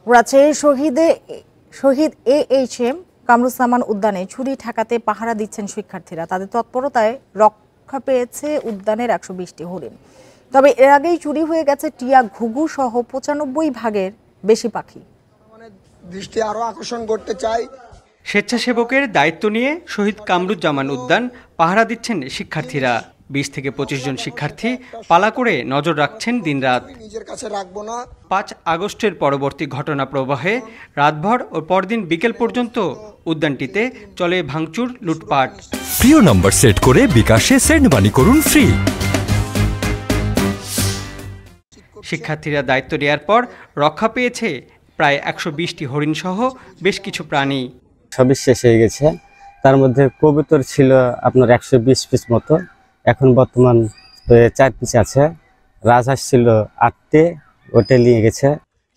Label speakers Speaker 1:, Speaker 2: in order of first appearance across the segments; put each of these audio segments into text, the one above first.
Speaker 1: রাজশাহীর শহীদ AHM কামরুজ্জামান উদ্যানে চুরি ঠেকাতে পাহারা দিচ্ছেন শিক্ষার্থীরা। তাদের তৎপরতায় রক্ষা পেয়েছে উদ্যানের 120টি হরিণ। তবে এর আগেই চুরি হয়ে গেছে টিয়া, ঘুঘু সহ 95 ভাগের বেশি পাখি।
Speaker 2: দৃষ্টি আরো আকর্ষণ করতে চাই,
Speaker 3: স্বেচ্ছাসেবকের দায়িত্ব নিয়ে শহীদ কামরুজ্জামান উদ্যান পাহারা দিচ্ছেন শিক্ষার্থীরা। 20 থেকে 25 জন শিক্ষার্থী পালা করে নজর রাখছেন দিনরাত।
Speaker 2: নিজের কাছে রাখবো না।
Speaker 3: 5 আগস্টের পরবর্তী ঘটনা প্রবাহে রাতভর ও পরদিন বিকেল পর্যন্ত উদ্যানটিতে চলে ভাঙচুর, লুটপাট।
Speaker 4: প্রিয় নম্বর সেট করে বিকাশে সেন্ড মানি করুন ফ্রি।
Speaker 3: শিক্ষার্থীরা দায়িত্ব নেওয়ার পর রক্ষা পেয়েছে প্রায় 120টি হরিণ সহ বেশ কিছু প্রাণী।
Speaker 5: সবই শেষ হয়ে গেছে। তার মধ্যে কবুতর ছিল আপনার 120 পিস মতো, এখন বর্তমান 4 পিস আছে। রাজহাঁস ছিল 8টে, ওটা নিয়ে গেছে।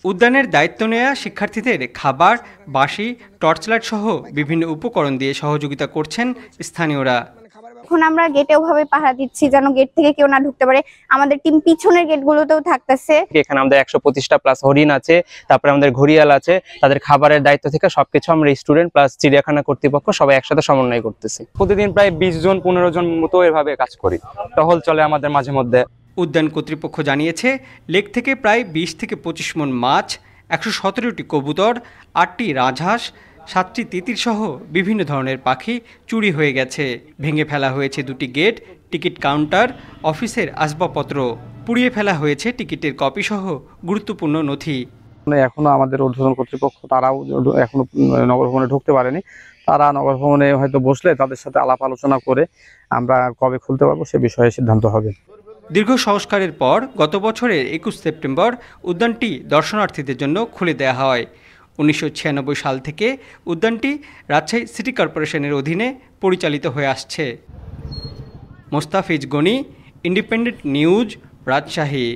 Speaker 3: উদ্যানের দায়িত্ব নেওয়া শিক্ষার্থীদের খাবার, বাঁশি, টর্চলাইট সহ বিভিন্ন উপকরণ দিয়ে সহযোগিতা করছেন স্থানীয়রা।
Speaker 6: এখন আমরা গেটে ওভাবে পাহারা দিচ্ছি যেন গেট থেকে কেউ না ঢুকতে পারে। আমাদের টিম পিছনের গেটগুলোতেও থাকতেছে।
Speaker 7: এখানে আমাদের 125টা প্লাস হরিণ আছে, তারপরে আমাদের ঘড়িয়াল আছে। তাদের খাবারের দায়িত্ব থেকে সবকিছু আমরা স্টুডেন্ট প্লাস চিড়িয়াখানা কর্তৃপক্ষ সবাই একসাথে সমন্বয় করতেছি। প্রতিদিন প্রায় 20 জন 15 জন মতো এভাবে কাজ করি। টহল চলে আমাদের মাঝে মধ্যে।
Speaker 3: উদ্যান কর্তৃপক্ষ জানিয়েছে, লেক থেকে প্রায় 20 থেকে 25 মণ মাছ, 117টি কবুতর, 8টি রাজহাঁস, 7টি তিতির সহ বিভিন্ন ধরনের পাখি চুরি হয়ে গেছে। ভেঙে ফেলা হয়েছে 2টি গেট, টিকিট কাউন্টার, অফিসের আসবাবপত্র। পুড়িয়ে ফেলা হয়েছে টিকিটের কপি সহ গুরুত্বপূর্ণ নথি।
Speaker 8: এখনো আমাদের ঊর্ধ্বতন কর্তৃপক্ষ তারাও এখনো নগর ভবনে ঢুকতে পারেনি। তারা নগর ভবনে হয়তো বসলে তাদের সাথে আলাপ আলোচনা করে আমরা কবে খুলতে পারবো সে বিষয়ে সিদ্ধান্ত হবে।
Speaker 3: দীর্ঘ সংস্কারের পর গত বছরের 21 সেপ্টেম্বর উদ্যানটি দর্শনার্থীদের জন্য খুলে দেওয়া হয়। 1996 সাল থেকে উদ্যানটি রাজশাহী সিটি কর্পোরেশনের অধীনে পরিচালিত হয়ে আসছে। Mostafiz Gani, independent news, Rajshahi.